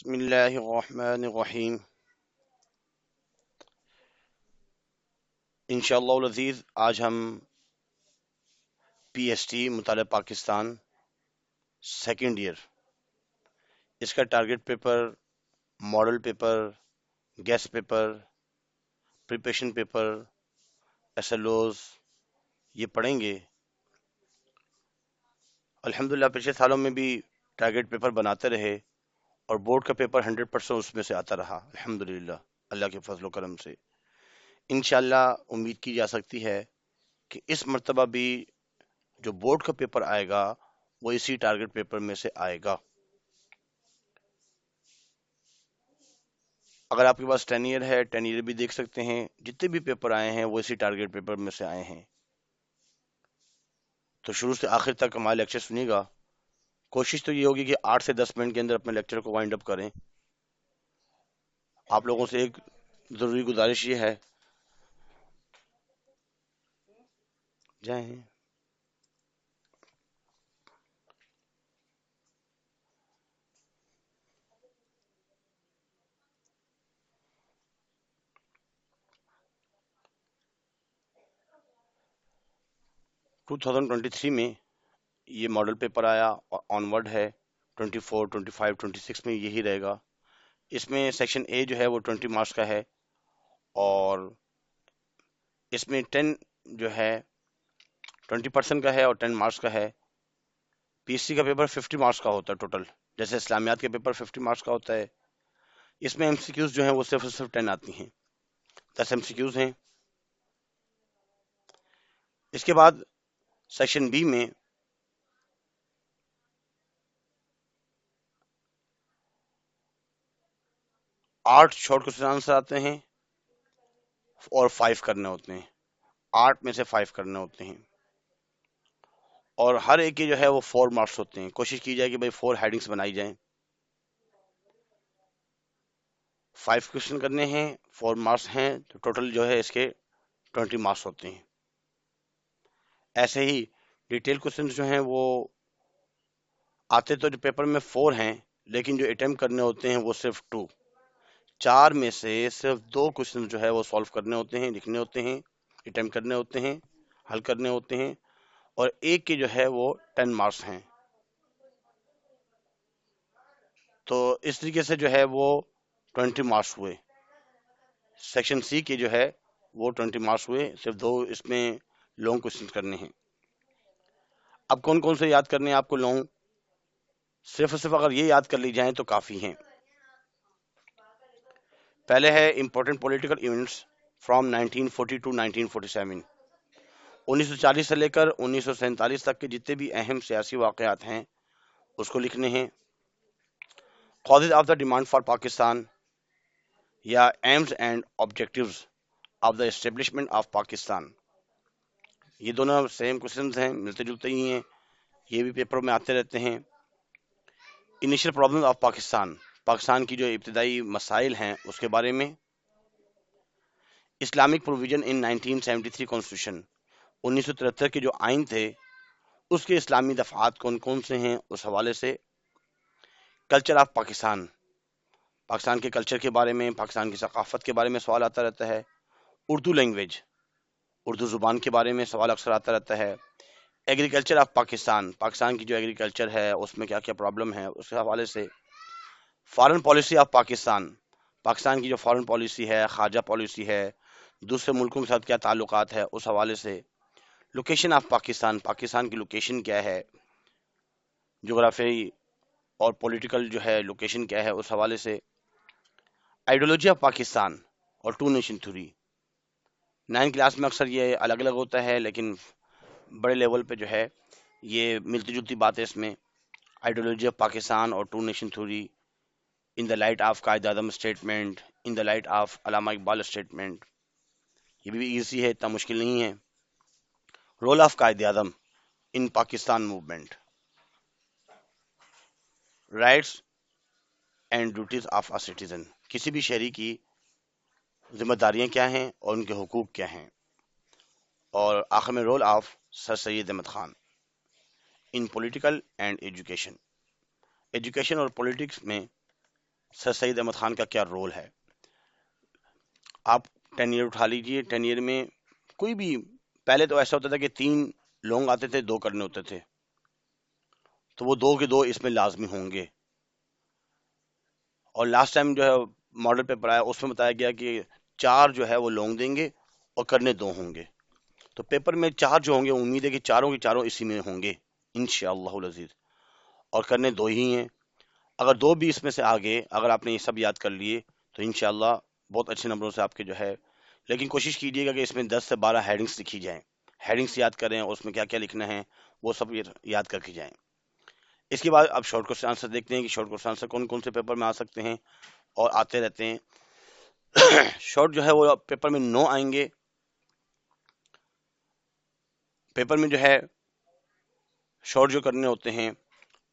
بسم اللہ الرحمن الرحیم۔ انشاءاللہ العزیز آج ہم پی ایس ٹی مطالعہ پاکستان سیکنڈ ایئر اس کا target paper, model paper, guess paper, preparation paper, S L Os یہ پڑھیں گے۔ الحمدللہ پچھلے سالوں میں بھی ٹارگٹ پیپر بناتے رہے اور بورڈ کا پیپر 100% اس میں سے آتا رہا الحمدللہ، اللہ کے فضل و کرم سے۔ انشاءاللہ امید کی جا سکتی ہے کہ اس مرتبہ بھی جو بورڈ کا پیپر آئے گا وہ اسی ٹارگٹ پیپر میں سے آئے گا۔ اگر آپ کے پاس 10 ایئر ہے، 10 ایئر بھی دیکھ سکتے ہیں، جتنے بھی پیپر آئے ہیں وہ اسی ٹارگٹ پیپر میں سے آئے ہیں۔ تو شروع سے آخر تک ہمارا لیکچر سنیے گا۔ کوشش تو یہ ہوگی کہ 8 سے 10 منٹ کے اندر اپنے لیکچر کو وائنڈ اپ کریں۔ آپ لوگوں سے ایک ضروری گزارش یہ ہے، جائیں 2023 میں یہ ماڈل پیپر آیا اور آن ورڈ ہے 24، 25، 26 میں یہی رہے گا۔ اس میں سیکشن اے جو ہے وہ 20 مارکس کا ہے اور اس میں 10 جو ہے 20% کا ہے اور 10 مارکس کا ہے۔ پی ایس سی کا پیپر 50 مارکس کا ہوتا ہے ٹوٹل، جیسے اسلامیات کے پیپر 50 مارکس کا ہوتا ہے۔ اس میں ایم سی کیوز جو ہیں وہ صرف 10 آتی ہیں، 10 ایم سی کیوز ہیں۔ اس کے بعد سیکشن بی میں 8 شارٹ کوسچن آنسر آتے ہیں اور 5 کرنے ہوتے ہیں، 8 میں سے 5 کرنے ہوتے ہیں اور ہر ایک کے جو ہے وہ 4 مارکس ہوتے ہیں۔ کوشش کی جائے کہ بھائی 4 ہیڈنگز بنائی جائیں، 5 کوشچن کرنے ہیں، 4 مارکس ہیں، تو ٹوٹل جو ہے اس کے 20 مارکس ہوتے ہیں۔ ایسے ہی ڈیٹیل کوشچن جو ہیں وہ آتے تو جو پیپر میں 4 ہیں، لیکن جو اٹیمپٹ کرنے ہوتے ہیں وہ صرف 2، 4 میں سے صرف 2 کوشچن جو ہے وہ سالو کرنے ہوتے ہیں، لکھنے ہوتے ہیں، اٹیمپٹ کرنے ہوتے ہیں، حل کرنے ہوتے ہیں، اور ایک کے جو ہے وہ 10 مارکس ہیں۔ تو اس طریقے سے جو ہے وہ 20 مارکس ہوئے۔ سیکشن سی کے جو ہے وہ 20 مارکس ہوئے، صرف 2 اس میں لانگ کوشچن کرنے ہیں۔ اب کون کون سے یاد کرنے ہیں آپ کو لانگ؟ صرف اور صرف اگر یہ یاد کر لی جائیں تو کافی ہیں۔ پہلے ہے important political events from 1940 to 1947، 1940 سے لے کر 1947 تک کے جتنے بھی اہم سیاسی واقعات ہیں اس کو لکھنے ہیں۔ Causes of the demand for Pakistan یا aims and objectives of the establishment of Pakistan, یہ دونوں سیم کوشچنز ہیں، ملتے جلتے ہی ہیں، یہ بھی پیپر میں آتے رہتے ہیں۔ Initial problem of Pakistan, Pakistan کی جو ابتدائی مسائل ہیں اس کے بارے میں۔ اسلامک پروویژن ان 1973 کانسٹیٹیوشن، 1973 کے جو آئین تھے اس کے اسلامی دفعات کون کون سے ہیں اس حوالے سے۔ کلچر آف پاکستان، پاکستان کے کلچر کے بارے میں، پاکستان کی ثقافت کے بارے میں سوال آتا رہتا ہے۔ اردو لینگویج، اردو زبان کے بارے میں سوال اکثر آتا رہتا ہے۔ ایگریکلچر آف پاکستان، پاکستان کی جو ایگریکلچر ہے اس میں کیا کیا پرابلم ہے اس کے حوالے سے۔ Foreign policy of Pakistan, Pakistan کی جو فارن پالیسی ہے، خارجہ پالیسی ہے، دوسرے ملکوں کے ساتھ کیا تعلقات ہے اس حوالے سے۔ لوکیشن آف پاکستان، پاکستان کی لوکیشن کیا ہے، جغرافیائی اور پولیٹیکل جو ہے لوکیشن کیا ہے اس حوالے سے۔ آئیڈیولوجی آف پاکستان اور ٹو نیشن تھیوری، 9 کلاس میں اکثر یہ الگ الگ ہوتا ہے لیکن بڑے لیول پہ جو ہے یہ ملتی جلتی بات ہے اس میں۔ آئیڈیولوجی آف پاکستان اور two nation theory in the light of Quaid Azam statement, in the light of Allama Iqbal statement, یہ بھی ایزی ہے، اتنا مشکل نہیں ہے۔ Role of Quaid Azam in Pakistan movement, rights and duties of a citizen, کسی بھی شہری کی ذمہ داریاں کیا ہیں اور ان کے حقوق کیا ہیں۔ اور آخر میں role of sir Syed Ahmad Khan in political and education, education اور پولیٹکس میں سر سید احمد خان کا کیا رول ہے. آپ 10 ایئر اٹھا لیجئے. 10 ایئر میں کوئی بھی، پہلے تو ایسا ہوتا تھا کہ 3 لونگ آتے تھے، 2 کرنے ہوتے تھے، تو وہ 2 کے 2 اس میں لازمی ہوں گے. اور لاسٹ ٹائم جو ہے ماڈل پیپر آیا، اس میں بتایا گیا کہ 4 جو ہے وہ لونگ دیں گے اور کرنے 2 ہوں گے. تو پیپر میں 4 جو ہوں گے، امید ہے کہ چاروں کے چاروں اسی میں ہوں گے انشاءاللہ العزیز. اور کرنے 2 ہی ہیں. اگر 2 بھی اس میں سے آگے، اگر آپ نے یہ سب یاد کر لیے تو انشاءاللہ بہت اچھے نمبروں سے آپ کے جو ہے. لیکن کوشش کیجیے گا کہ اس میں 10 سے 12 ہیڈنگس لکھی جائیں. ہیڈنگس یاد کریں اور اس میں کیا کیا لکھنا ہے وہ سب یاد کر کے جائیں. اس کے بعد اب شارٹ کوسچن آنسر دیکھتے ہیں کہ شارٹ کوسچن آنسر کون کون سے پیپر میں آ سکتے ہیں اور آتے رہتے ہیں. شارٹ جو ہے وہ پیپر میں 9 آئیں گے. پیپر میں جو ہے شارٹ جو کرنے ہوتے ہیں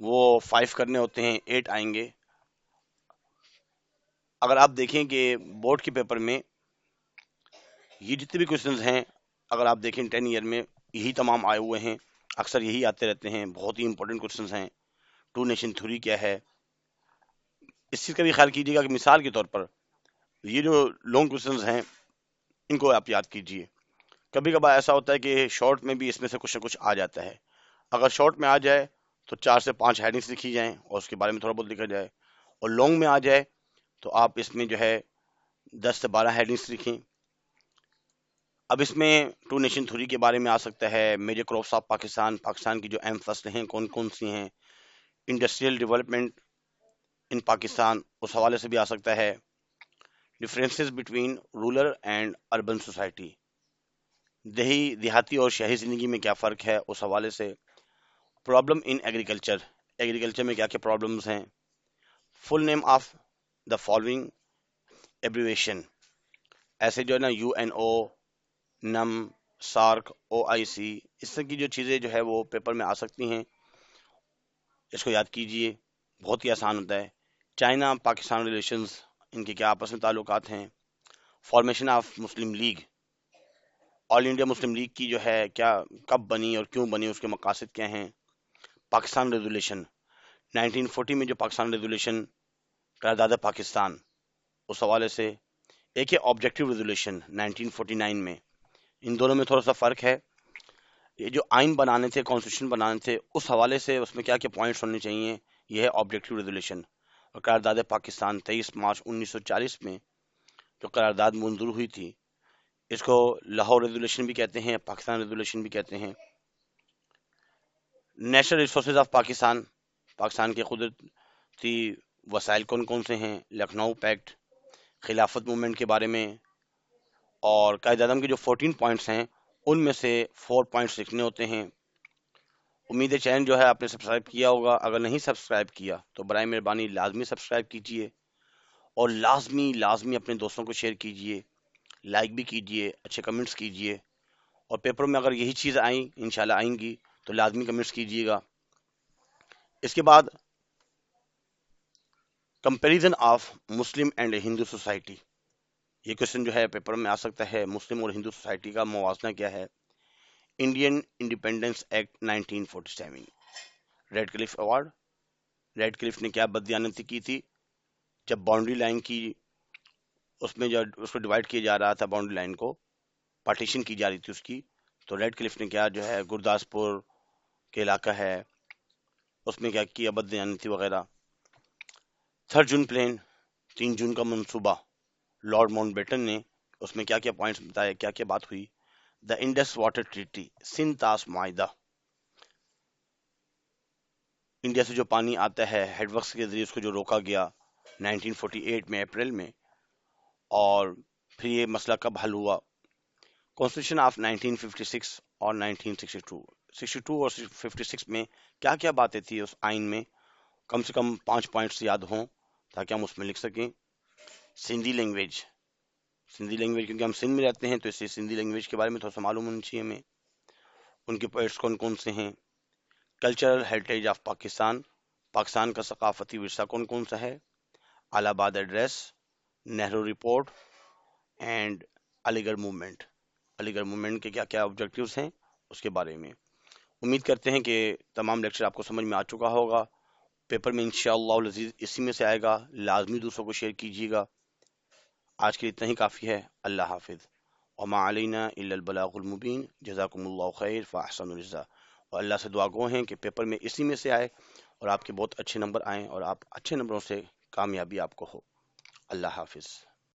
وہ 5 کرنے ہوتے ہیں، 8 آئیں گے. اگر آپ دیکھیں کہ بورڈ کے پیپر میں یہ جتنے بھی کوشچنز ہیں، اگر آپ دیکھیں 10 ایئر میں یہی تمام آئے ہوئے ہیں، اکثر یہی آتے رہتے ہیں. بہت ہی امپورٹنٹ کوشچنز ہیں. 2 نیشن تھیوری کیا ہے، اس چیز کا بھی خیال کیجیے گا کہ مثال کے طور پر یہ جو لانگ کوشچنز ہیں ان کو آپ یاد کیجیے. کبھی کبھار ایسا ہوتا ہے کہ شارٹ میں بھی اس میں سے کچھ نہ کچھ آ جاتا ہے. اگر شارٹ میں آ جائے تو 4 سے 5 ہیڈنگس لکھی جائیں اور اس کے بارے میں تھوڑا بہت لکھا جائے. اور لانگ میں آ جائے تو آپ اس میں جو ہے 10 سے 12 ہیڈنگس لکھیں. اب اس میں 2 نیشن تھیوری کے بارے میں آ سکتا ہے. Major crops of Pakistan, Pakistan کی جو اہم فصلیں ہیں کون کون سی ہیں. انڈسٹریل ڈیولپمنٹ ان پاکستان، اس حوالے سے بھی آ سکتا ہے. Differences between rural and urban society, دیہاتی اور شہری زندگی میں کیا فرق ہے اس حوالے سے. پرابلم ان ایگریکلچر، ایگریکلچر میں کیا کیا پرابلمز ہیں. Full name of the following abbreviation, ایسے جو ہے نا یو این او، نم، سارک، او آئی سی، اس طرح کی جو چیزیں جو ہے وہ پیپر میں آ سکتی ہیں. اس کو یاد کیجئے، بہت ہی آسان ہوتا ہے. چائنا پاکستان ریلیشنز، ان کے کیا آپس میں تعلقات ہیں. Formation of Muslim league, all India Muslim league کی جو ہے کیا، کب بنی اور کیوں بنی، اس کے مقاصد کیا ہیں. پاکستان ریزولیشن 1940 میں جو پاکستان ریزولیشن قرارداد پاکستان، اس حوالے سے. ایک ہے آبجیکٹیو ریزولیشن 1949 میں. ان دونوں میں تھوڑا سا فرق ہے. یہ جو آئین بنانے تھے، کانسٹیٹیوشن بنانے تھے، اس حوالے سے اس میں کیا کیا پوائنٹس ہونے چاہیے، یہ ہے آبجیکٹیو ریزولیشن. اور قرارداد پاکستان 23 مارچ 1940 میں جو قرارداد منظور ہوئی تھی، اس کو لاہور ریزولیشن بھی کہتے ہیں، پاکستان ریزولیشن بھی کہتے ہیں. National resources of Pakistan, Pakistan کے قدرتی وسائل کون کون سے ہیں. لکھنؤ پیکٹ، خلافت موومنٹ کے بارے میں. اور قائد اعظم کے جو 14 پوائنٹس ہیں ان میں سے 4 پوائنٹس لکھنے ہوتے ہیں. امید چین جو ہے آپ نے سبسکرائب کیا ہوگا. اگر نہیں سبسکرائب کیا تو برائے مہربانی لازمی سبسکرائب کیجئے اور لازمی اپنے دوستوں کو شیئر کیجئے، لائک بھی کیجئے، اچھے کمنٹس کیجئے. اور پیپر میں اگر یہی چیز آئیں، انشاءاللہ آئیں گی، تو لازمی کمنٹس کیجئے گا. اس کے بعد comparison of Muslim and Hindu society, یہ کوشچن جو ہے پیپر میں آ سکتا ہے. مسلم اور ہندو سوسائٹی کا موازنہ کیا ہے. انڈین انڈیپینڈنس ایکٹ 1947، ریڈ کلف ایوارڈ، ریڈ کلف نے کیا بددیانتی کی تھی جب باؤنڈری لائن کی، اس میں جب اس کو ڈیوائڈ کیا جا رہا تھا، باؤنڈری لائن کو پارٹیشن کی جا رہی تھی اس کی، تو ریڈ کلف نے کیا جو ہے گرداسپور کے علاقہ ہے اس میں کیا کیا بددیانتی وغیرہ. 3 جون پلان، 3 جون کا منصوبہ، لارڈ ماؤنٹ بیٹن نے اس میں کیا کیا پوائنٹس بتائے، کیا کیا بات ہوئی. دا انڈس واٹر ٹریٹی، سندھ طاس معاہدہ، انڈیا سے جو پانی آتا ہے ہیڈ ورکس کے ذریعے اس کو جو روکا گیا 1948 میں اپریل میں. اور پھر یہ مسئلہ کب حل ہوا. کانسٹیٹیوشن آف 1956 اور 1962، 62 اور 56 میں کیا کیا باتیں تھی اس آئین میں، کم سے کم 5 پوائنٹس یاد ہوں تاکہ ہم اس میں لکھ سکیں. سندھی لینگویج، سندھی لینگویج کیونکہ ہم سندھ میں رہتے ہیں تو اس سے سندھی لینگویج کے بارے میں تھوڑا سا معلوم ہونا چاہیے ہمیں. ان کے پوائنٹس کون کون سے ہیں. Cultural heritage of Pakistan, Pakistan کا ثقافتی ورثہ کون کون سا ہے. الہ آباد ایڈریس، نہرو رپورٹ اینڈ علی گڑھ موومنٹ، علی گڑھ موومنٹ کے کیا کیا آبجیکٹیوز ہیں اس کے بارے میں. امید کرتے ہیں کہ تمام لیکچر آپ کو سمجھ میں آ چکا ہوگا پیپر میں انشاءاللہ العزیز اسی میں سے آئے گا، لازمی دوسروں کو شیئر کیجیے گا۔ آج کے لیے اتنا ہی کافی ہے، اللہ حافظ۔ وما علینا الا البلاغ المبین، جزاکم اللہ خیر فاحسن الجزاء۔ اور اللہ سے دعا گو ہیں کہ پیپر میں اسی میں سے آئے اور آپ کے بہت اچھے نمبر آئیں اور آپ اچھے نمبروں سے کامیابی آپ کو ہو۔ اللہ حافظ۔